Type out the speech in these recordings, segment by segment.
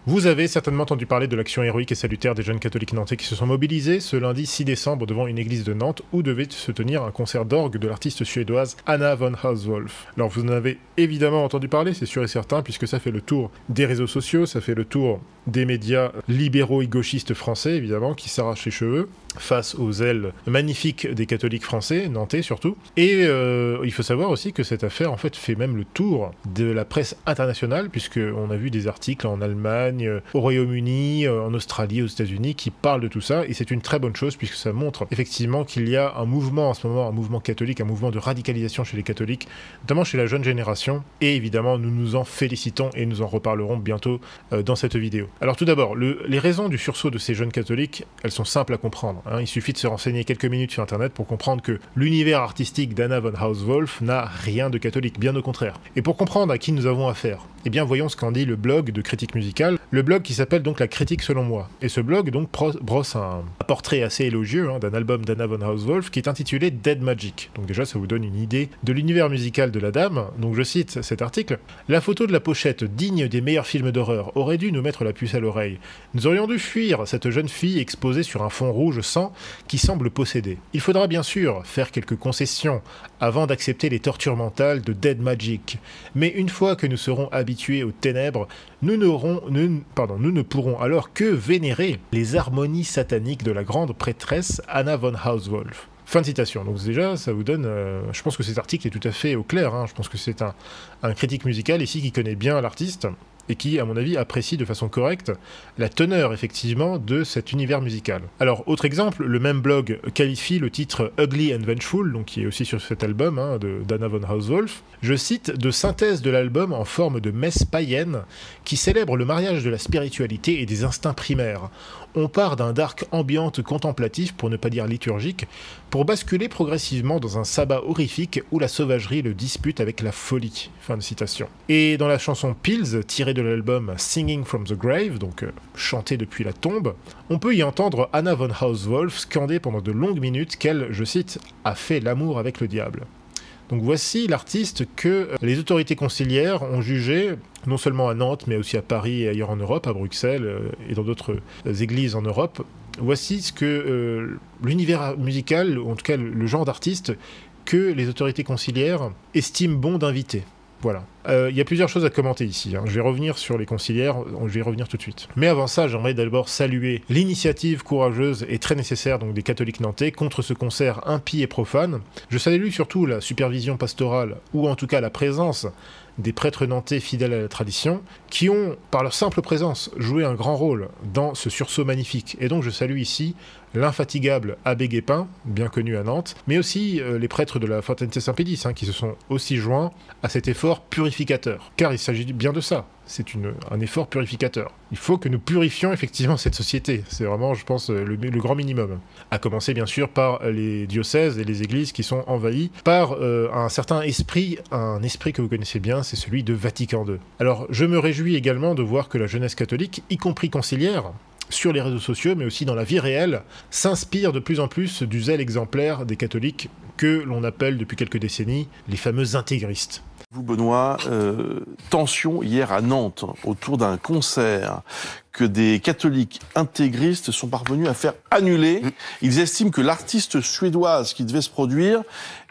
Vous avez certainement entendu parler de l'action héroïque et salutaire des jeunes catholiques nantais qui se sont mobilisés ce lundi 6 décembre devant une église de Nantes où devait se tenir un concert d'orgue de l'artiste suédoise Anna von Hauswolf. Alors vous en avez évidemment entendu parler, c'est sûr et certain, puisque ça fait le tour des réseaux sociaux, ça fait le tour des médias libéraux et gauchistes français, évidemment, qui s'arrachent les cheveux face aux ailes magnifiques des catholiques français, nantais surtout. Et il faut savoir aussi que cette affaire, en fait, fait même le tour de la presse internationale, puisqu'on a vu des articles en Allemagne, au Royaume-Uni, en Australie, aux États-Unis, qui parlent de tout ça, et c'est une très bonne chose, puisque ça montre effectivement qu'il y a un mouvement en ce moment, un mouvement catholique, un mouvement de radicalisation chez les catholiques, notamment chez la jeune génération, et évidemment, nous nous en félicitons, et nous en reparlerons bientôt dans cette vidéo. Alors tout d'abord, les raisons du sursaut de ces jeunes catholiques, elles sont simples à comprendre. Il suffit de se renseigner quelques minutes sur Internet pour comprendre que l'univers artistique d'Anna von Hauswolf n'a rien de catholique, bien au contraire. Et pour comprendre à qui nous avons affaire, eh bien voyons ce qu'en dit le blog de critique musicale, le blog qui s'appelle donc La Critique selon moi. Et ce blog donc brosse un portrait assez élogieux d'un album d'Anna von Hauswolf qui est intitulé Dead Magic. Donc déjà ça vous donne une idée de l'univers musical de la dame. Donc je cite cet article: La photo de la pochette, digne des meilleurs films d'horreur, aurait dû nous mettre la puce à l'oreille. Nous aurions dû fuir cette jeune fille exposée sur un fond rouge sang qui semble posséder. Il faudra bien sûr faire quelques concessions avant d'accepter les tortures mentales de Dead Magic. Mais une fois que nous serons habitués aux ténèbres, nous ne pourrons alors que vénérer les harmonies sataniques de la grande prêtresse Anna von Hauswolf. Fin de citation. Donc déjà, ça vous donne... je pense que cet article est tout à fait au clair. Je pense que c'est un critique musical ici qui connaît bien l'artiste et qui, à mon avis, apprécie de façon correcte la teneur, effectivement, de cet univers musical. Alors, autre exemple, le même blog qualifie le titre Ugly and Vengeful, donc qui est aussi sur cet album d'Anna von Hauswolf, je cite, de synthèse de l'album en forme de messe païenne qui célèbre le mariage de la spiritualité et des instincts primaires. On part d'un dark ambiante contemplatif, pour ne pas dire liturgique, pour basculer progressivement dans un sabbat horrifique où la sauvagerie le dispute avec la folie. Fin de citation. Et dans la chanson Pills, tirée de l'album Singing from the Grave, donc chantée depuis la tombe, on peut y entendre Anna von Hauswolf scander pendant de longues minutes qu'elle, je cite, a fait l'amour avec le diable. Donc voici l'artiste que les autorités conciliaires ont jugé, non seulement à Nantes, mais aussi à Paris et ailleurs en Europe, à Bruxelles et dans d'autres églises en Europe. Voici ce que l'univers musical, ou en tout cas le genre d'artiste, que les autorités conciliaires estiment bon d'inviter. Voilà. Il y a plusieurs choses à commenter ici. Je vais revenir sur les conciliaires, je vais y revenir tout de suite. Mais avant ça, j'aimerais d'abord saluer l'initiative courageuse et très nécessaire donc, des catholiques nantais contre ce concert impie et profane. Je salue surtout la supervision pastorale, ou en tout cas la présence des prêtres nantais fidèles à la tradition, qui ont, par leur simple présence, joué un grand rôle dans ce sursaut magnifique. Et donc je salue ici l'infatigable abbé Guépin, bien connu à Nantes, mais aussi les prêtres de la Fraternité Saint-Pédis, qui se sont aussi joints à cet effort purificateur. Car il s'agit bien de ça, c'est un effort purificateur. Il faut que nous purifions effectivement cette société, c'est vraiment, je pense, le grand minimum. À commencer bien sûr par les diocèses et les églises qui sont envahies par un certain esprit, un esprit que vous connaissez bien, c'est celui de Vatican II. Alors je me réjouis également de voir que la jeunesse catholique, y compris conciliaire, sur les réseaux sociaux, mais aussi dans la vie réelle, s'inspire de plus en plus du zèle exemplaire des catholiques que l'on appelle depuis quelques décennies les fameux intégristes. Vous, Benoît, tension hier à Nantes autour d'un concert que des catholiques intégristes sont parvenus à faire annuler. Ils estiment que l'artiste suédoise qui devait se produire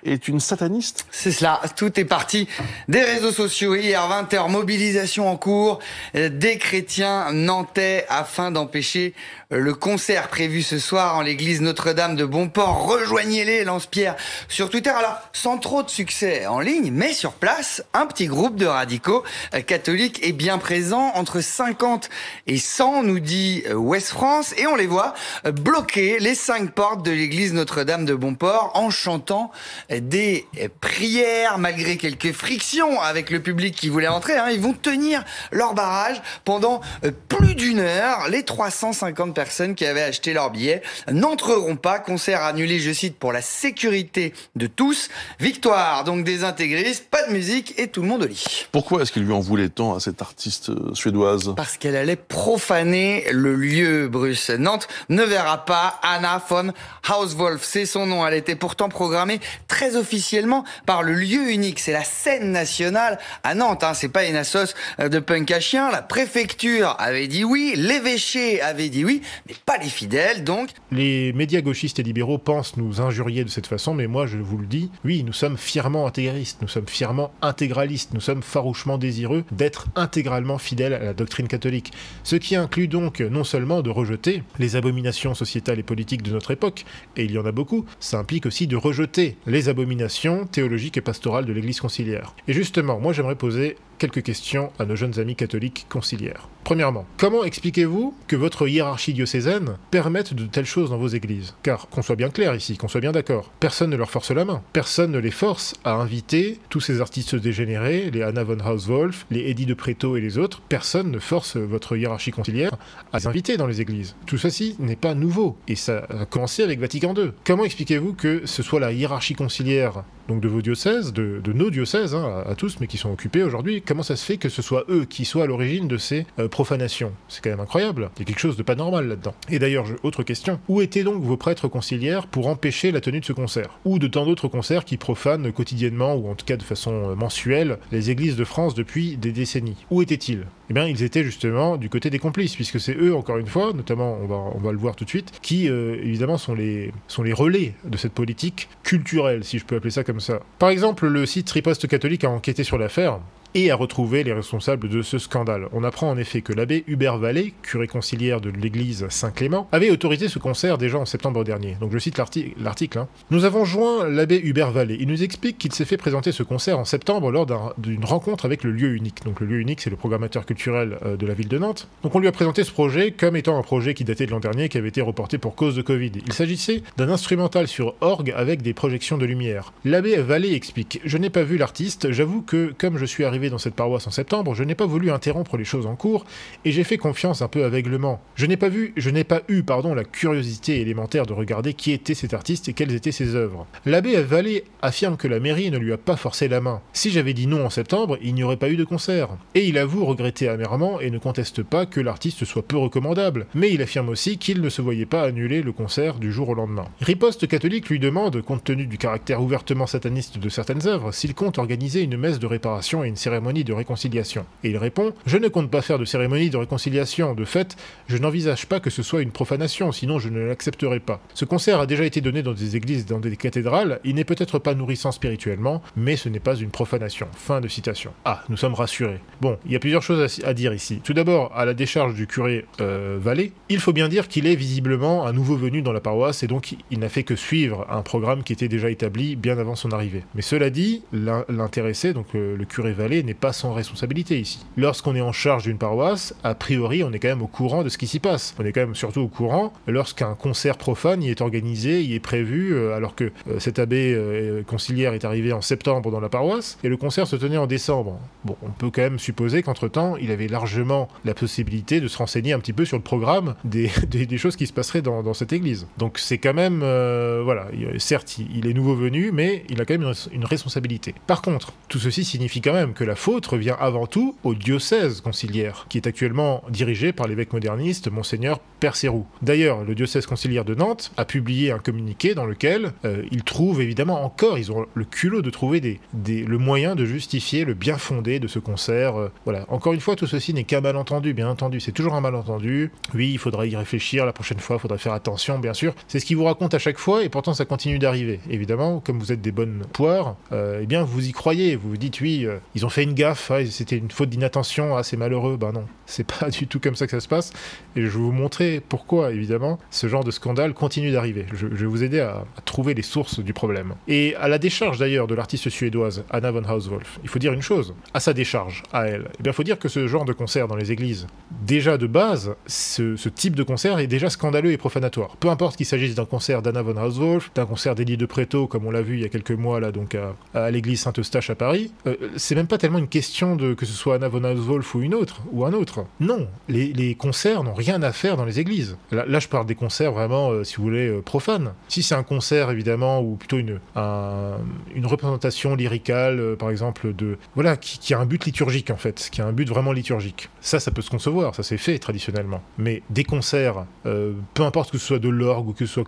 est une sataniste. C'est cela, tout est parti des réseaux sociaux. Hier, 20h, mobilisation en cours des chrétiens nantais afin d'empêcher le concert prévu ce soir en l'église Notre-Dame de Bonport. Rejoignez-les, lance-pierre, sur Twitter. Alors, sans trop de succès en ligne, mais sur place, un petit groupe de radicaux catholiques est bien présent, entre 50 et 100, nous dit Ouest France, et on les voit bloquer les 5 portes de l'église Notre-Dame de Bonport en chantant des prières, malgré quelques frictions avec le public qui voulait entrer. Ils vont tenir leur barrage pendant plus d'une heure. Les 350 personnes qui avaient acheté leur billet n'entreront pas. Concert annulé, je cite, pour la sécurité de tous. Victoire donc des intégristes, pas de musique et tout le monde au lit. Pourquoi est-ce qu'il lui en voulait tant à cette artiste suédoise? Parce qu'elle allait profaner le lieu, Bruce. Nantes ne verra pas Anna von Hauswolf, c'est son nom. Elle était pourtant programmée très officiellement par le lieu unique. C'est la scène nationale à Nantes, hein. C'est pas une assoce de punk à chien. La préfecture avait dit oui, l'évêché avait dit oui, mais pas les fidèles, donc. Les médias gauchistes et libéraux pensent nous injurier de cette façon, mais moi je vous le dis, oui, nous sommes fièrement intégristes, nous sommes fièrement intégralistes, nous sommes farouchement désireux d'être intégralement fidèles à la doctrine catholique. Ce qui inclut donc non seulement de rejeter les abominations sociétales et politiques de notre époque, et il y en a beaucoup, ça implique aussi de rejeter les abominations théologiques et pastorales de l'Église conciliaire. Et justement, moi j'aimerais poser quelques questions à nos jeunes amis catholiques conciliaires. Premièrement, comment expliquez-vous que votre hiérarchie diocésaine permette de telles choses dans vos églises? Car, qu'on soit bien clair ici, qu'on soit bien d'accord, personne ne leur force la main. Personne ne les force à inviter tous ces artistes dégénérés, les Anna von Hauswolf, les Eddie de Pretto et les autres. Personne ne force votre hiérarchie conciliaire à les inviter dans les églises. Tout ceci n'est pas nouveau, et ça a commencé avec Vatican II. Comment expliquez-vous que ce soit la hiérarchie conciliaire donc de vos diocèses, de nos diocèses, hein, à tous, mais qui sont occupés aujourd'hui, comment ça se fait que ce soit eux qui soient à l'origine de ces profanations? C'est quand même incroyable, il y a quelque chose de pas normal là-dedans. Et d'ailleurs, autre question, où étaient donc vos prêtres conciliaires pour empêcher la tenue de ce concert? Ou de tant d'autres concerts qui profanent quotidiennement, ou en tout cas de façon mensuelle, les églises de France depuis des décennies? Où étaient-ils? Eh bien, ils étaient justement du côté des complices, puisque c'est eux, encore une fois, notamment, on va le voir tout de suite, qui, évidemment, sont les relais de cette politique culturelle, si je peux appeler ça comme ça. Par exemple, le site Riposte catholique a enquêté sur l'affaire, et à retrouver les responsables de ce scandale. On apprend en effet que l'abbé Hubert Vallée, curé conciliaire de l'église Saint-Clément, avait autorisé ce concert déjà en septembre dernier. Donc je cite l'article. Hein. Nous avons joint l'abbé Hubert Vallée. Il nous explique qu'il s'est fait présenter ce concert en septembre lors d'une rencontre avec le lieu unique. Donc le lieu unique, c'est le programmateur culturel de la ville de Nantes. Donc on lui a présenté ce projet comme étant un projet qui datait de l'an dernier, qui avait été reporté pour cause de Covid. Il s'agissait d'un instrumental sur orgue avec des projections de lumière. L'abbé Vallée explique « Je n'ai pas vu l'artiste, j'avoue que comme je suis arrivé dans cette paroisse en septembre, je n'ai pas voulu interrompre les choses en cours et j'ai fait confiance un peu aveuglement. Je n'ai pas eu la curiosité élémentaire de regarder qui était cet artiste et quelles étaient ses œuvres. L'abbé Vallée affirme que la mairie ne lui a pas forcé la main. Si j'avais dit non en septembre, il n'y aurait pas eu de concert. Et il avoue regretter amèrement et ne conteste pas que l'artiste soit peu recommandable, mais il affirme aussi qu'il ne se voyait pas annuler le concert du jour au lendemain. Riposte catholique lui demande, compte tenu du caractère ouvertement sataniste de certaines œuvres, s'il compte organiser une messe de réparation et une cérémonie de réconciliation. Et il répond « Je ne compte pas faire de cérémonie de réconciliation. De fait, je n'envisage pas que ce soit une profanation, sinon je ne l'accepterai pas. Ce concert a déjà été donné dans des églises et dans des cathédrales. Il n'est peut-être pas nourrissant spirituellement, mais ce n'est pas une profanation. » Fin de citation. Ah, nous sommes rassurés. Bon, il y a plusieurs choses à dire ici. Tout d'abord, à la décharge du curé Vallée, il faut bien dire qu'il est visiblement un nouveau venu dans la paroisse et donc il n'a fait que suivre un programme qui était déjà établi bien avant son arrivée. Mais cela dit, l'intéressé, donc le curé Vallée, n'est pas sans responsabilité ici. Lorsqu'on est en charge d'une paroisse, a priori, on est quand même au courant de ce qui s'y passe. On est quand même surtout au courant lorsqu'un concert profane y est organisé, y est prévu, alors que cet abbé conciliaire est arrivé en septembre dans la paroisse, et le concert se tenait en décembre. Bon, on peut quand même supposer qu'entre-temps, il avait largement la possibilité de se renseigner un petit peu sur le programme des choses qui se passeraient dans cette église. Donc c'est quand même, voilà, certes, il est nouveau venu, mais il a quand même une responsabilité. Par contre, tout ceci signifie quand même que la faute revient avant tout au diocèse conciliaire, qui est actuellement dirigé par l'évêque moderniste, Monseigneur Percérou. D'ailleurs, le diocèse conciliaire de Nantes a publié un communiqué dans lequel ils trouvent évidemment encore, ils ont le culot de trouver le moyen de justifier le bien fondé de ce concert. Voilà. Encore une fois, tout ceci n'est qu'un malentendu, bien entendu. C'est toujours un malentendu. Oui, il faudra y réfléchir la prochaine fois, il faudra faire attention, bien sûr. C'est ce qu'ils vous racontent à chaque fois et pourtant ça continue d'arriver. Évidemment, comme vous êtes des bonnes poires, eh bien vous y croyez. Vous vous dites, oui, ils ont fait une gaffe, c'était une faute d'inattention, c'est malheureux. Ben non, c'est pas du tout comme ça que ça se passe. Et je vais vous montrer pourquoi, évidemment, ce genre de scandale continue d'arriver. Je vais vous aider à trouver les sources du problème. Et à la décharge d'ailleurs de l'artiste suédoise Anna von Hauswolf, il faut dire une chose. À sa décharge, à elle, eh bien, il faut dire que ce genre de concert dans les églises, déjà de base, ce type de concert est déjà scandaleux et profanatoire. Peu importe qu'il s'agisse d'un concert d'Anna von Hauswolf, d'un concert d'Eddie de Pretto, comme on l'a vu il y a quelques mois là, donc à l'église Saint-Eustache à Paris, c'est même pas tellement une question de que ce soit Anna von Hauswolf ou une autre, ou un autre. Non, les concerts n'ont rien à faire dans les églises. Là je parle des concerts vraiment, si vous voulez, profanes. Si c'est un concert, évidemment, ou plutôt une représentation lyricale, par exemple, voilà, qui a un but liturgique, en fait, qui a un but vraiment liturgique. Ça peut se concevoir, ça s'est fait traditionnellement. Mais des concerts, peu importe que ce soit de l'orgue ou que ce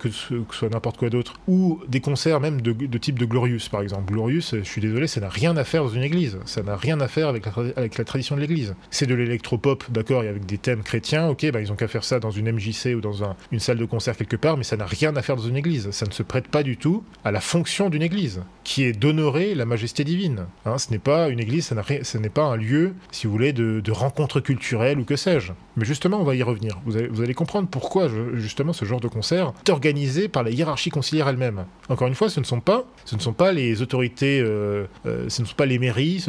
soit n'importe quoi d'autre, ou des concerts même de type de Glorious, par exemple. Glorious, je suis désolé, ça n'a rien à faire dans une église. Ça n'a rien à faire avec la tradition de l'église. C'est de l'électropop, d'accord, et avec des thèmes chrétiens, ok, ils ont qu'à faire ça dans une MJC ou dans une salle de concert quelque part, mais ça n'a rien à faire dans une église. Ça ne se prête pas du tout à la fonction d'une église, qui est d'honorer la majesté divine. Hein, ce n'est pas une église, ce n'est pas un lieu, si vous voulez, de rencontre culturelle ou que sais-je. Mais justement, on va y revenir. Vous allez comprendre pourquoi, justement, ce genre de concert est organisé par la hiérarchie conciliaire elle-même. Encore une fois, ce ne sont pas les autorités, ce ne sont pas les mairies,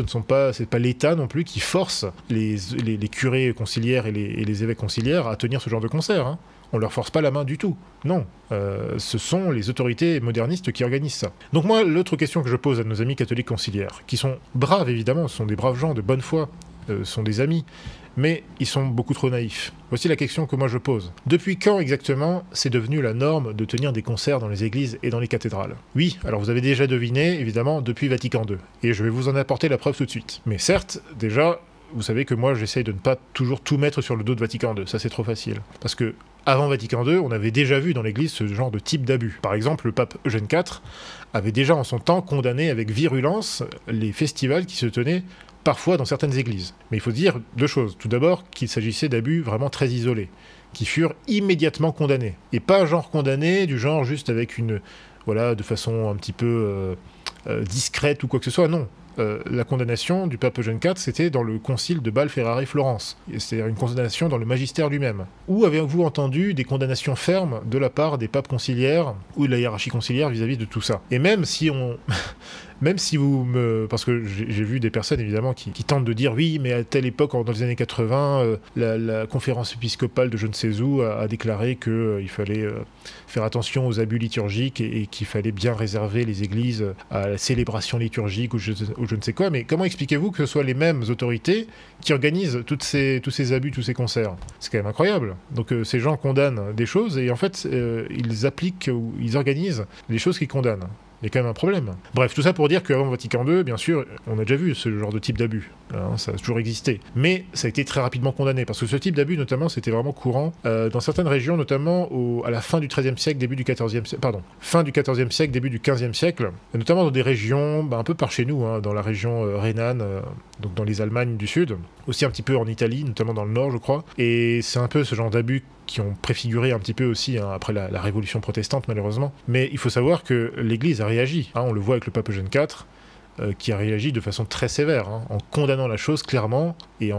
c'est pas l'État non plus qui force les curés conciliaires et les évêques conciliaires à tenir ce genre de concert. Hein. On leur force pas la main du tout. Non, ce sont les autorités modernistes qui organisent ça. Donc moi, l'autre question que je pose à nos amis catholiques conciliaires, qui sont braves évidemment, ce sont des braves gens de bonne foi, sont des amis, mais ils sont beaucoup trop naïfs. Voici la question que moi je pose. Depuis quand exactement c'est devenu la norme de tenir des concerts dans les églises et dans les cathédrales? Oui, alors vous avez déjà deviné, évidemment, depuis Vatican II. Et je vais vous en apporter la preuve tout de suite. Mais certes, déjà, vous savez que moi j'essaye de ne pas toujours tout mettre sur le dos de Vatican II. Ça c'est trop facile. Parce que avant Vatican II, on avait déjà vu dans l'église ce genre de type d'abus. Par exemple, le pape Eugène IV avait déjà en son temps condamné avec virulence les festivals qui se tenaient parfois dans certaines églises. Mais il faut dire deux choses. Tout d'abord, qu'il s'agissait d'abus vraiment très isolés, qui furent immédiatement condamnés. Et pas genre condamnés, du genre juste avec de façon un petit peu discrète ou quoi que ce soit, non. La condamnation du pape Eugène IV, c'était dans le concile de Bâle, Ferrare, Florence. C'est-à-dire une condamnation dans le magistère lui-même. Où avez-vous entendu des condamnations fermes de la part des papes conciliaires ou de la hiérarchie conciliaire vis-à-vis de tout ça? Et même si on... Même si parce que j'ai vu des personnes, évidemment, qui tentent de dire « Oui, mais à telle époque, dans les années 80, la conférence épiscopale de je ne sais où a déclaré qu'il fallait faire attention aux abus liturgiques et qu'il fallait bien réserver les églises à la célébration liturgique ou je ne sais quoi. » Mais comment expliquez-vous que ce soit les mêmes autorités qui organisent tous ces abus, tous ces concerts? C'est quand même incroyable. Donc ces gens condamnent des choses et en fait, ils appliquent ou ils organisent les choses qu'ils condamnent. Il y a quand même un problème. Bref, tout ça pour dire qu'avant Vatican II, bien sûr, on a déjà vu ce genre de type d'abus. Hein, ça a toujours existé. Mais ça a été très rapidement condamné, parce que ce type d'abus, notamment, c'était vraiment courant dans certaines régions, notamment à la fin du XIIIe siècle, début du XIVe siècle, fin du XIVe siècle, début du XVe siècle, notamment dans des régions, un peu par chez nous, hein, dans la région rhénane, donc dans les Allemagnes du Sud, aussi un petit peu en Italie, notamment dans le Nord, je crois. Et c'est un peu ce genre d'abus qui ont préfiguré un petit peu aussi après la révolution protestante, malheureusement. Mais il faut savoir que l'Église a réagi. Hein, on le voit avec le pape Eugène IV, qui a réagi de façon très sévère, hein, en condamnant la chose clairement, et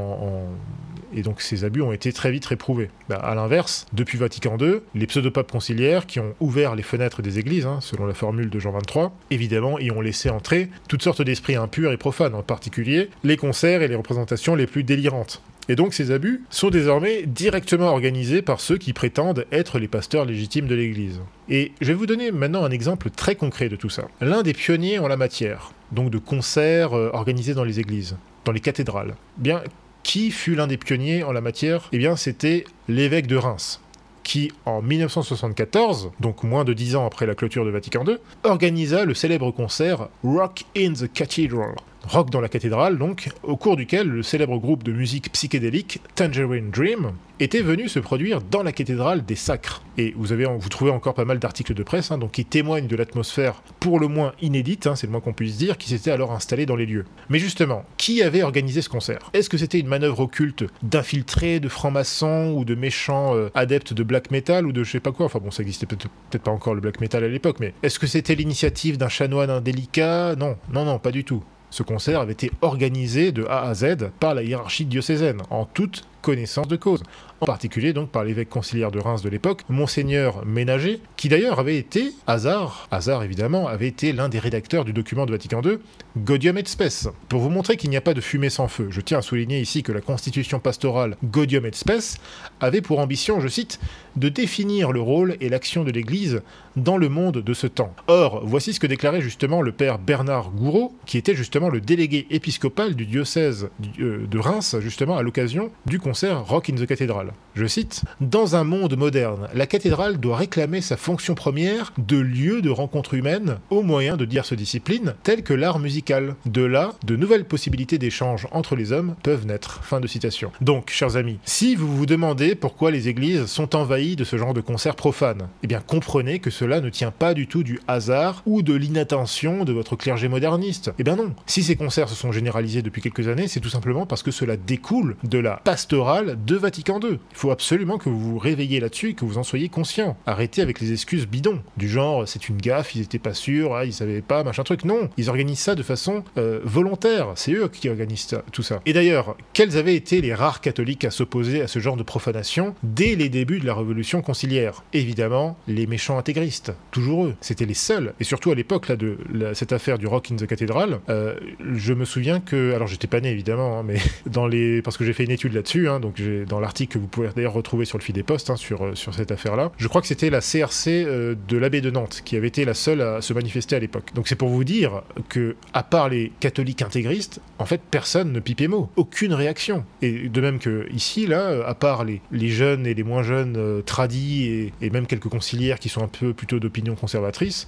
donc ces abus ont été très vite réprouvés. À l'inverse, depuis Vatican II, les pseudo-papes conciliaires qui ont ouvert les fenêtres des églises, hein, selon la formule de Jean XXIII, évidemment, y ont laissé entrer toutes sortes d'esprits impurs et profanes, en particulier les concerts et les représentations les plus délirantes. Et donc ces abus sont désormais directement organisés par ceux qui prétendent être les pasteurs légitimes de l'Église. Et je vais vous donner maintenant un exemple très concret de tout ça. L'un des pionniers en la matière, donc de concerts organisés dans les églises, dans les cathédrales. Bien, qui fut l'un des pionniers en la matière? Eh bien, c'était l'évêque de Reims, qui, en 1974, donc moins de 10 ans après la clôture de Vatican II, organisa le célèbre concert Rock in the Cathedral. Rock dans la cathédrale, donc, au cours duquel le célèbre groupe de musique psychédélique Tangerine Dream était venu se produire dans la cathédrale des Sacres. Et vous trouvez encore pas mal d'articles de presse, hein, donc qui témoignent de l'atmosphère pour le moins inédite, hein, c'est le moins qu'on puisse dire, qui s'était alors installée dans les lieux. Mais justement, qui avait organisé ce concert? Est-ce que c'était une manœuvre occulte d'infiltrés, de francs-maçons ou de méchants adeptes de black metal ou de je sais pas quoi? Enfin bon, ça existait peut-être pas encore le black metal à l'époque, mais est-ce que c'était l'initiative d'un chanoine indélicat? Non, pas du tout. Ce concert avait été organisé de A à Z par la hiérarchie diocésaine, en toute connaissance de cause, en particulier donc par l'évêque conciliaire de Reims de l'époque, Monseigneur Ménager, qui d'ailleurs avait été, hasard évidemment, avait été l'un des rédacteurs du document de Vatican II, Gaudium et Spes. Pour vous montrer qu'il n'y a pas de fumée sans feu, je tiens à souligner ici que la constitution pastorale Gaudium et Spes avait pour ambition, je cite, de définir le rôle et l'action de l'Église dans le monde de ce temps. Or, voici ce que déclarait justement le père Bernard Gouraud, qui était justement le délégué épiscopal du diocèse de Reims, justement à l'occasion du concert Rock in the Cathedral. Je cite, « Dans un monde moderne, la cathédrale doit réclamer sa fonction première de lieu de rencontre humaine au moyen de diverses disciplines, telles que l'art musical. De là, de nouvelles possibilités d'échange entre les hommes peuvent naître. » Fin de citation. Donc, chers amis, si vous vous demandez pourquoi les églises sont envahies de ce genre de concerts profanes, eh bien comprenez que cela ne tient pas du tout du hasard ou de l'inattention de votre clergé moderniste. Eh bien non. Si ces concerts se sont généralisés depuis quelques années, c'est tout simplement parce que cela découle de la pastorale de Vatican II. Il faut absolument que vous vous réveilliez là-dessus et que vous en soyez conscient. Arrêtez avec les excuses bidons, du genre c'est une gaffe, ils étaient pas sûrs, ils savaient pas, machin truc. Non, ils organisent ça de façon volontaire. C'est eux qui organisent tout ça. Et d'ailleurs, quels avaient été les rares catholiques à s'opposer à ce genre de profanation dès les débuts de la Révolution conciliaire? Évidemment, les méchants intégristes. Toujours eux. C'était les seuls. Et surtout à l'époque là de cette affaire du Rock in the Cathedral, je me souviens que, alors j'étais pas né évidemment, hein, mais parce que j'ai fait une étude là-dessus, hein, donc dans l'article que vous pouvez d'ailleurs retrouver sur le Fil des Postes, hein, sur cette affaire-là, je crois que c'était la CRC de l'abbé de Nantes qui avait été la seule à se manifester à l'époque. Donc c'est pour vous dire que, à part les catholiques intégristes, en fait personne ne pipait mot. Aucune réaction. Et de même que ici, là, à part les jeunes et les moins jeunes tradis et même quelques conciliaires qui sont un peu plutôt d'opinion conservatrice,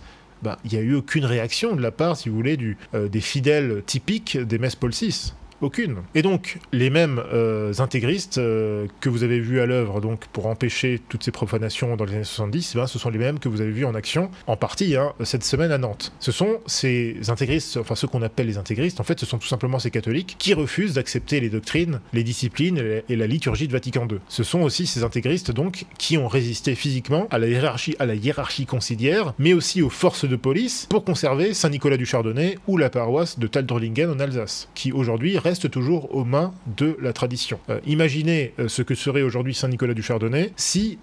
il n'y a eu aucune réaction de la part, si vous voulez, des fidèles typiques des messes Paul VI. Aucune. Et donc, les mêmes intégristes que vous avez vus à l'œuvre donc pour empêcher toutes ces profanations dans les années 70, ce sont les mêmes que vous avez vus en action, en partie, cette semaine à Nantes. Ce sont ces intégristes, enfin ceux qu'on appelle les intégristes, en fait, ce sont tout simplement ces catholiques qui refusent d'accepter les doctrines, les disciplines et la liturgie de Vatican II. Ce sont aussi ces intégristes, donc, qui ont résisté physiquement à la hiérarchie conciliaire, mais aussi aux forces de police pour conserver Saint-Nicolas du Chardonnay ou la paroisse de Taldrolingen en Alsace, qui aujourd'hui reste toujours aux mains de la tradition. Imaginez ce que serait aujourd'hui Saint-Nicolas du Chardonnay si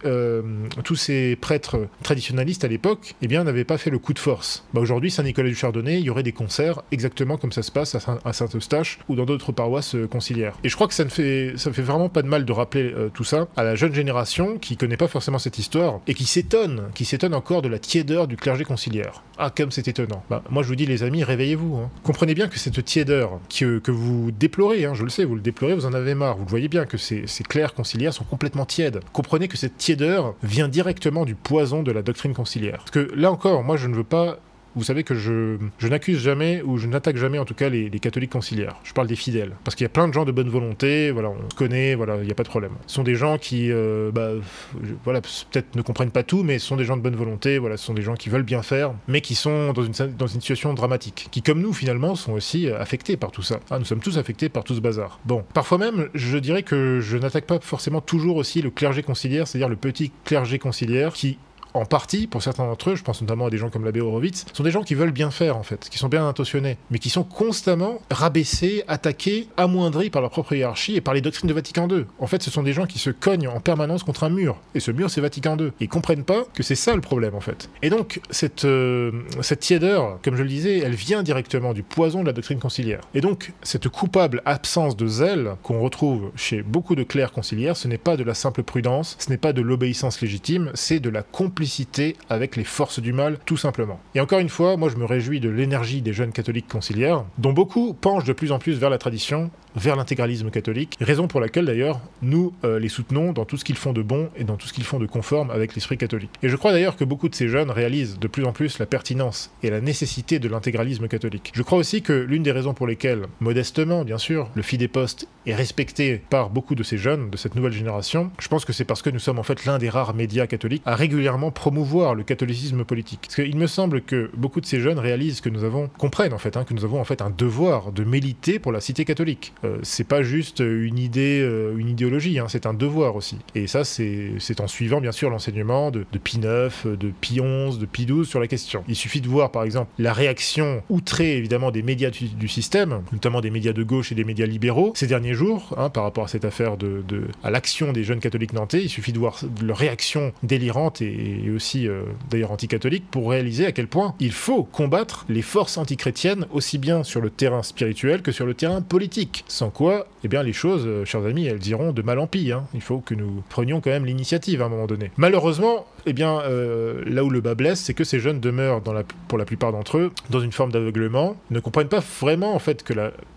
tous ces prêtres traditionnalistes à l'époque n'avaient pas fait le coup de force. Aujourd'hui, Saint-Nicolas du Chardonnay, il y aurait des concerts exactement comme ça se passe à Saint-Eustache ou dans d'autres paroisses conciliaires. Et je crois que ça me fait vraiment pas de mal de rappeler tout ça à la jeune génération qui connaît pas forcément cette histoire et qui s'étonne encore de la tiédeur du clergé conciliaire. Ah, comme c'est étonnant. Moi je vous dis les amis, réveillez-vous. Comprenez bien que cette tiédeur que vous déplorez, je le sais, vous le déplorez, vous en avez marre. Vous le voyez bien que ces clercs conciliaires sont complètement tièdes. Comprenez que cette tiédeur vient directement du poison de la doctrine conciliaire. Parce que là encore, moi je ne veux pas... Vous savez que je n'accuse jamais, ou je n'attaque jamais en tout cas les catholiques conciliaires. Je parle des fidèles. Parce qu'il y a plein de gens de bonne volonté, voilà, on se connaît, voilà, il n'y a pas de problème. Ce sont des gens qui, voilà, peut-être ne comprennent pas tout, mais ce sont des gens de bonne volonté, voilà, ce sont des gens qui veulent bien faire, mais qui sont dans une situation dramatique. Qui, comme nous, finalement, sont aussi affectés par tout ça. Nous sommes tous affectés par tout ce bazar. Bon, parfois même, je dirais que je n'attaque pas forcément toujours aussi le clergé conciliaire, c'est-à-dire le petit clergé conciliaire qui... en partie, pour certains d'entre eux, je pense notamment à des gens comme l'abbé Horowitz, sont des gens qui veulent bien faire en fait, qui sont bien intentionnés, mais qui sont constamment rabaissés, attaqués, amoindris par leur propre hiérarchie et par les doctrines de Vatican II. En fait, ce sont des gens qui se cognent en permanence contre un mur, et ce mur c'est Vatican II. Et ils comprennent pas que c'est ça le problème en fait. Et donc, cette tiédeur, comme je le disais, elle vient directement du poison de la doctrine conciliaire. Et donc, cette coupable absence de zèle qu'on retrouve chez beaucoup de clercs conciliaires, ce n'est pas de la simple prudence, ce n'est pas de l'obéissance légitime, c'est de la complicité avec les forces du mal, tout simplement. Et encore une fois, moi je me réjouis de l'énergie des jeunes catholiques conciliaires, dont beaucoup penchent de plus en plus vers la tradition, vers l'intégralisme catholique, raison pour laquelle d'ailleurs nous les soutenons dans tout ce qu'ils font de bon et dans tout ce qu'ils font de conforme avec l'esprit catholique. Et je crois d'ailleurs que beaucoup de ces jeunes réalisent de plus en plus la pertinence et la nécessité de l'intégralisme catholique. Je crois aussi que l'une des raisons pour lesquelles, modestement bien sûr, le Fil des Postes est respecté par beaucoup de ces jeunes, de cette nouvelle génération, je pense que c'est parce que nous sommes en fait l'un des rares médias catholiques à régulièrement promouvoir le catholicisme politique. Parce qu'il me semble que beaucoup de ces jeunes réalisent que comprennent en fait, que nous avons en fait un devoir de militer pour la cité catholique. c'est pas juste une idéologie, hein, c'est un devoir aussi. Et ça, c'est en suivant bien sûr l'enseignement de Pie IX, de Pie XI, de Pie XII sur la question. Il suffit de voir par exemple la réaction outrée évidemment des médias du système, notamment des médias de gauche et des médias libéraux, ces derniers jours, hein, par rapport à cette affaire à l'action des jeunes catholiques nantais. Il suffit de voir leur réaction délirante et aussi d'ailleurs anticatholique pour réaliser à quel point il faut combattre les forces antichrétiennes aussi bien sur le terrain spirituel que sur le terrain politique. Sans quoi, eh bien les choses, chers amis, elles iront de mal en pis. Hein. Il faut que nous prenions quand même l'initiative à un moment donné. Malheureusement, eh bien, là où le bas blesse, c'est que ces jeunes demeurent, pour la plupart d'entre eux, dans une forme d'aveuglement, ne comprennent pas vraiment en fait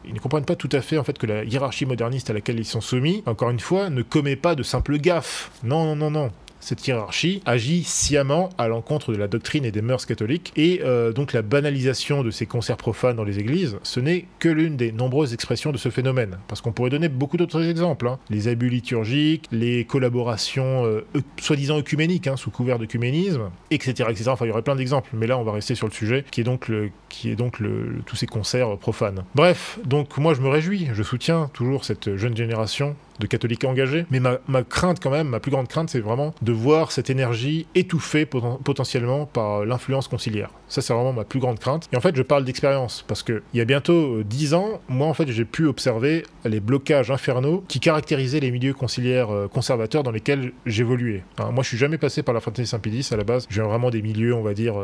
ils ne comprennent pas tout à fait en fait que la hiérarchie moderniste à laquelle ils sont soumis, encore une fois, ne commet pas de simples gaffes. Non, non, non, non. Cette hiérarchie agit sciemment à l'encontre de la doctrine et des mœurs catholiques, et donc la banalisation de ces concerts profanes dans les églises, ce n'est que l'une des nombreuses expressions de ce phénomène. Parce qu'on pourrait donner beaucoup d'autres exemples, hein. Les abus liturgiques, les collaborations soi-disant œcuméniques, hein, sous couvert d'œcuménisme, etc., etc. Enfin, il y aurait plein d'exemples, mais là, on va rester sur le sujet, qui est donc tous ces concerts profanes. Bref, donc moi, je me réjouis, je soutiens toujours cette jeune génération de catholiques engagés, mais ma crainte quand même, ma plus grande crainte, c'est vraiment de voir cette énergie étouffée potentiellement par l'influence conciliaire. Ça, c'est vraiment ma plus grande crainte. Et en fait, je parle d'expérience, parce que il y a bientôt 10 ans, moi, en fait, j'ai pu observer les blocages infernaux qui caractérisaient les milieux conciliaires conservateurs dans lesquels j'évoluais. Hein, moi, je suis jamais passé par la Fraternité Saint-Pédis à la base. Je viens vraiment des milieux, on va dire,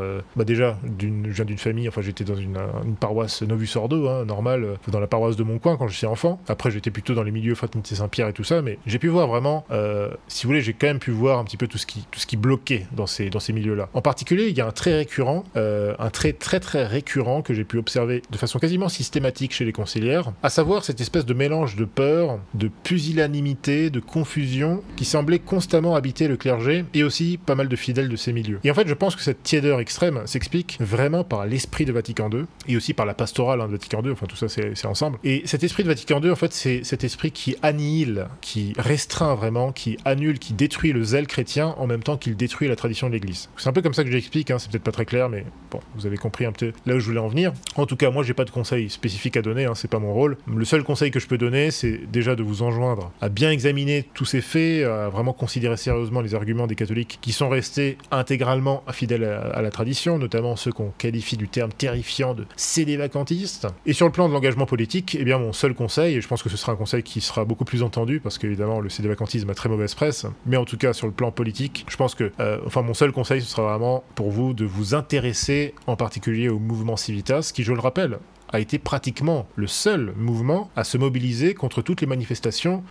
déjà, je viens d'une famille, enfin, j'étais dans une paroisse Novus Ordo, hein, normale, dans la paroisse de mon coin quand j'étais enfant. Après, j'étais plutôt dans les milieux Fraternité Saint-Pierre et tout ça, mais j'ai pu voir vraiment, si vous voulez, j'ai quand même pu voir un petit peu tout ce qui bloquait dans ces milieux-là. En particulier, il y a un trait récurrent, un trait très très récurrent que j'ai pu observer de façon quasiment systématique chez les conciliaires, à savoir cette espèce de mélange de peur, de pusillanimité, de confusion qui semblait constamment habiter le clergé et aussi pas mal de fidèles de ces milieux. Et en fait, je pense que cette tiédeur extrême s'explique vraiment par l'esprit de Vatican II et aussi par la pastorale de Vatican II, enfin tout ça c'est ensemble. Et cet esprit de Vatican II, en fait, c'est cet esprit qui annihile, qui restreint vraiment, qui annule, qui détruit le zèle chrétien en même temps qu'il détruit la tradition de l'Église. C'est un peu comme ça que j'explique, hein, c'est peut-être pas très clair, mais bon, vous avez compris un peu là où je voulais en venir. En tout cas, moi, j'ai pas de conseils spécifiques à donner, hein, c'est pas mon rôle. Le seul conseil que je peux donner, c'est déjà de vous enjoindre à bien examiner tous ces faits, à vraiment considérer sérieusement les arguments des catholiques qui sont restés intégralement fidèles à la tradition, notamment ceux qu'on qualifie du terme terrifiant de sédévacantistes. Et sur le plan de l'engagement politique, eh bien, mon seul conseil, et je pense que ce sera un conseil qui sera beaucoup plus entendu, parce qu'évidemment, le sédévacantisme a très mauvaise presse, mais en tout cas, sur le plan politique, je pense que, mon seul conseil, ce sera vraiment pour vous de vous intéresser en particulier au mouvement Civitas, qui, je le rappelle, a été pratiquement le seul mouvement à se mobiliser contre toutes les manifestations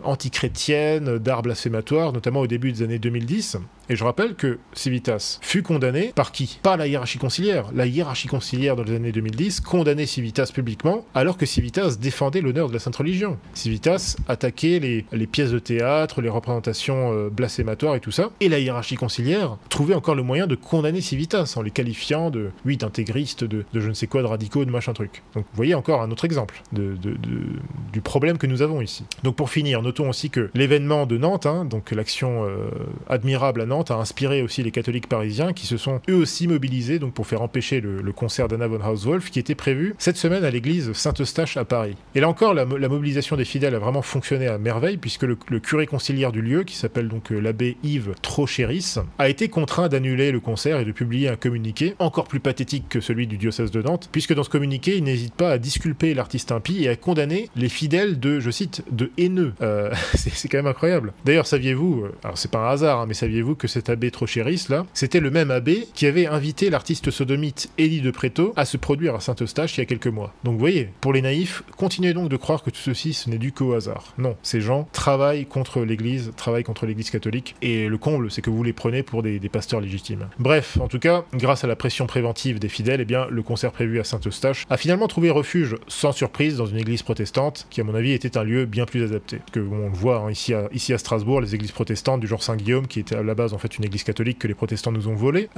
antichrétiennes, d'art blasphématoire, notamment au début des années 2010. Et je rappelle que Civitas fut condamné par qui? Par la hiérarchie conciliaire. La hiérarchie conciliaire dans les années 2010 condamnait Civitas publiquement, alors que Civitas défendait l'honneur de la Sainte Religion. Civitas attaquait les pièces de théâtre, les représentations blasphématoires et tout ça. Et la hiérarchie conciliaire trouvait encore le moyen de condamner Civitas en les qualifiant d'intégristes, de je ne sais quoi, de radicaux, de machin truc. Donc vous voyez encore un autre exemple du problème que nous avons ici. Donc pour finir, notons aussi que l'événement de Nantes, hein, donc l'action admirable à Nantes, a inspiré aussi les catholiques parisiens qui se sont eux aussi mobilisés donc pour faire empêcher le concert d'Anna von Hauswolf qui était prévu cette semaine à l'église Saint-Eustache à Paris. Et là encore, la mobilisation des fidèles a vraiment fonctionné à merveille puisque le curé conciliaire du lieu, qui s'appelle donc l'abbé Yves Trocheris, a été contraint d'annuler le concert et de publier un communiqué encore plus pathétique que celui du diocèse de Nantes, puisque dans ce communiqué, il n'hésite pas à disculper l'artiste impie et à condamner les fidèles de, je cite, de haineux. C'est quand même incroyable. D'ailleurs, saviez-vous, alors c'est pas un hasard, hein, mais saviez-vous que cet abbé Trocheris, là, c'était le même abbé qui avait invité l'artiste sodomite Élie de Préto à se produire à Saint-Eustache il y a quelques mois. Donc vous voyez, pour les naïfs, continuez donc de croire que tout ceci, ce n'est dû qu'au hasard. Non, ces gens travaillent contre l'Église catholique, et le comble, c'est que vous les prenez pour des pasteurs légitimes. Bref, en tout cas, grâce à la pression préventive des fidèles, eh bien, le concert prévu à Saint-Eustache a finalement trouvé refuge, sans surprise, dans une église protestante, qui à mon avis était un lieu bien plus adapté. Parce que on le voit hein, ici à Strasbourg, les églises protestantes du genre Saint-Guillaume, qui étaient à la base en fait une église catholique que les protestants nous ont volée.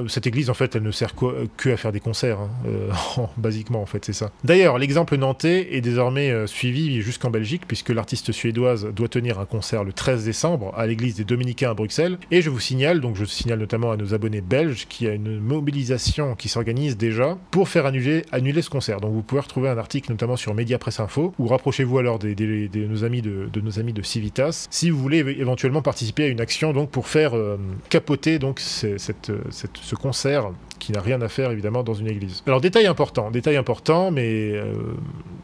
Cette église en fait elle ne sert que à faire des concerts, hein. Basiquement en fait c'est ça. D'ailleurs l'exemple nantais est désormais suivi jusqu'en Belgique puisque l'artiste suédoise doit tenir un concert le 13 décembre à l'église des Dominicains à Bruxelles, et je vous signale, donc je signale notamment à nos abonnés belges qu'il y a une mobilisation qui s'organise déjà pour faire annuler ce concert. Donc vous pouvez retrouver un article notamment sur Média Presse Info, ou rapprochez-vous alors de nos amis de Civitas si vous voulez éventuellement participer à une action donc pour faire capoter donc ce concert qui n'a rien à faire évidemment dans une église. Alors détail important, mais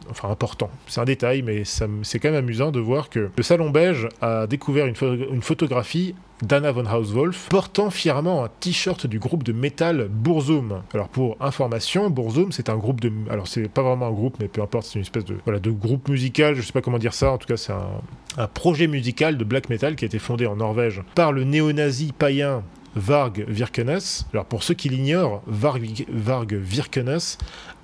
enfin important, c'est un détail, mais c'est quand même amusant de voir que le Salon Beige a découvert une photographie d'Anna von Hauswolf portant fièrement un t-shirt du groupe de métal Burzum. Alors pour information, Burzum c'est un groupe de... Alors c'est pas vraiment un groupe, mais peu importe, c'est une espèce de groupe musical, je sais pas comment dire ça, en tout cas c'est un projet musical de black metal qui a été fondé en Norvège par le néo-nazi païen Varg Vikernes. Alors pour ceux qui l'ignorent, Varg Vikernes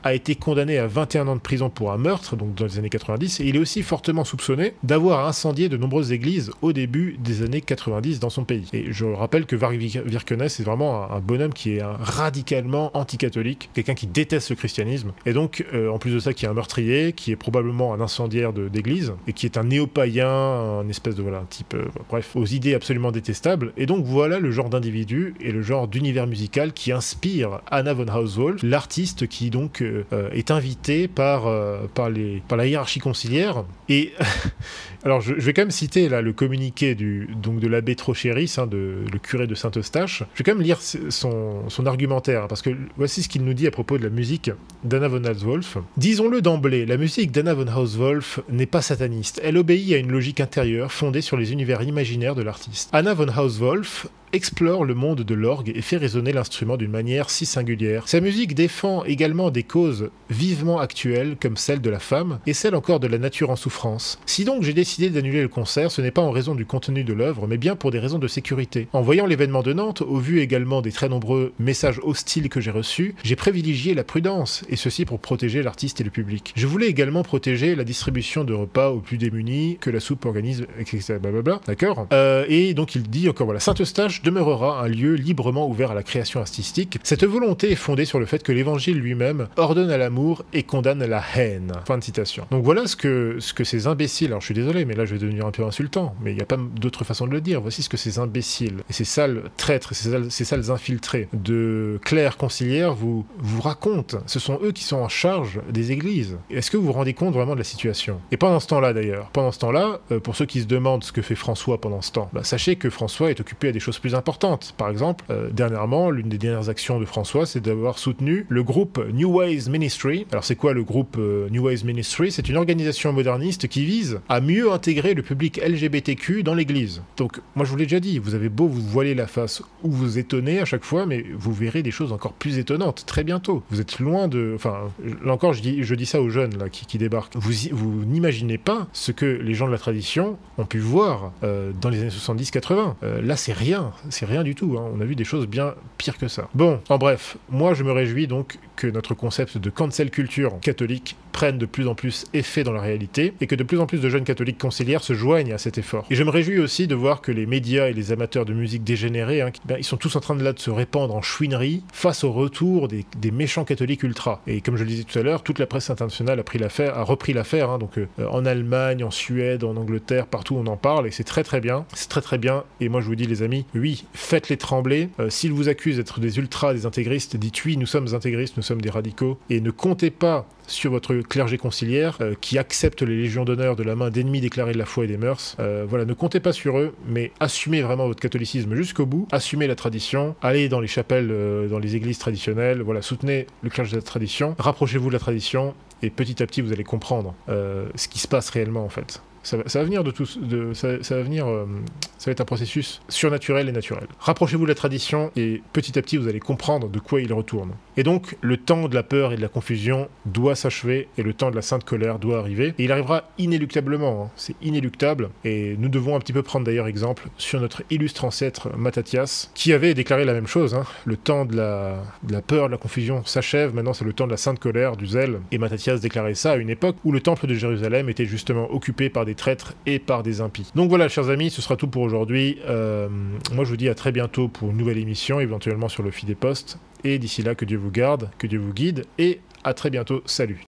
a été condamné à 21 ans de prison pour un meurtre, donc dans les années 90, et il est aussi fortement soupçonné d'avoir incendié de nombreuses églises au début des années 90 dans son pays. Et je rappelle que Varg Vikernes est vraiment un bonhomme qui est radicalement anti-catholique, quelqu'un qui déteste le christianisme, et donc en plus de ça qui est un meurtrier, qui est probablement un incendiaire d'église, et qui est un néo-païen, un espèce de un type, bref, aux idées absolument détestables, et donc voilà le genre d'individu et le genre d'univers musical qui inspire Anna von Hauswolf, l'artiste qui donc est invité par la hiérarchie conciliaire. Et alors je vais quand même citer là le communiqué de l'abbé Trocheris, le curé de Saint-Eustache. Je vais quand même lire son argumentaire, parce que voici ce qu'il nous dit à propos de la musique d'Anna von Hauswolf. Disons-le d'emblée, la musique d'Anna von Hauswolf n'est pas sataniste. Elle obéit à une logique intérieure fondée sur les univers imaginaires de l'artiste. Anna von Hauswolf explore le monde de l'orgue et fait résonner l'instrument d'une manière si singulière. Sa musique défend également des causes vivement actuelles comme celle de la femme et celle encore de la nature en souffrance. Si donc j'ai décidé d'annuler le concert, ce n'est pas en raison du contenu de l'œuvre, mais bien pour des raisons de sécurité. En voyant l'événement de Nantes, au vu également des très nombreux messages hostiles que j'ai reçus, j'ai privilégié la prudence, et ceci pour protéger l'artiste et le public. Je voulais également protéger la distribution de repas aux plus démunis que la soupe organise, etc. Blablabla, d'accord. Et donc il dit encore, voilà, Saint-Eustache demeurera un lieu librement ouvert à la création artistique. Cette volonté est fondée sur le fait que l'évangile lui-même ordonne à l'amour et condamne la haine. Fin de citation. Donc voilà ce que ces imbéciles, alors je suis désolé, mais là je vais devenir un peu insultant, mais il n'y a pas d'autre façon de le dire. Voici ce que ces imbéciles et ces sales traîtres, ces sales infiltrés de clercs conciliaires vous racontent. Ce sont eux qui sont en charge des églises. Est-ce que vous vous rendez compte vraiment de la situation? Et pendant ce temps-là d'ailleurs, pour ceux qui se demandent ce que fait François pendant ce temps, sachez que François est occupé à des choses plus importantes. Par exemple, dernièrement, l'une des dernières actions de François, c'est d'avoir soutenu le groupe New Ways Ministry. Alors c'est quoi le groupe New Ways Ministry? C'est une organisation moderniste qui vise à mieux intégrer le public LGBTQ dans l'église. Donc moi je vous l'ai déjà dit, vous avez beau vous voiler la face ou vous étonner à chaque fois, mais vous verrez des choses encore plus étonnantes très bientôt. Vous êtes loin de... Enfin, là encore, je dis ça aux jeunes là, qui débarquent. Vous n'imaginez pas ce que les gens de la tradition ont pu voir dans les années 70-80. Là c'est rien du tout, hein. On a vu des choses bien pires que ça. Bon, en bref, moi je me réjouis donc que notre concept de cancel culture catholique prenne de plus en plus effet dans la réalité et que de plus en plus de jeunes catholiques conciliaires se joignent à cet effort. Et je me réjouis aussi de voir que les médias et les amateurs de musique dégénérés, ils sont tous en train de se répandre en chouinerie face au retour des méchants catholiques ultra. Et comme je le disais tout à l'heure, toute la presse internationale a repris l'affaire, donc en Allemagne, en Suède, en Angleterre, partout on en parle et c'est très très bien. C'est très très bien. Et moi je vous dis les amis, oui, faites-les trembler. S'ils vous accusent d'être des ultras, des intégristes, dites oui, nous sommes intégristes, nous sommes des radicaux. Et ne comptez pas sur votre clergé conciliaire qui accepte les légions d'honneur de la main d'ennemis déclarés de la foi et des mœurs. Voilà, ne comptez pas sur eux, mais assumez vraiment votre catholicisme jusqu'au bout, assumez la tradition, allez dans les chapelles, dans les églises traditionnelles, voilà, soutenez le clergé de la tradition, rapprochez-vous de la tradition, et petit à petit vous allez comprendre ce qui se passe réellement en fait. Ça va venir ça va être un processus surnaturel et naturel. Rapprochez-vous de la tradition et petit à petit vous allez comprendre de quoi il retourne. Et donc le temps de la peur et de la confusion doit s'achever et le temps de la sainte colère doit arriver. Et il arrivera inéluctablement, hein. C'est inéluctable. Et nous devons un petit peu prendre d'ailleurs exemple sur notre illustre ancêtre Mattathias qui avait déclaré la même chose, hein. Le temps de la peur, de la confusion s'achève, maintenant c'est le temps de la sainte colère, du zèle. Et Mattathias déclarait ça à une époque où le temple de Jérusalem était justement occupé par des traîtres et par des impies. Donc voilà chers amis, ce sera tout pour aujourd'hui. aujourd'hui. Moi, je vous dis à très bientôt pour une nouvelle émission, éventuellement sur le feed des postes. Et d'ici là, que Dieu vous garde, que Dieu vous guide, et à très bientôt. Salut.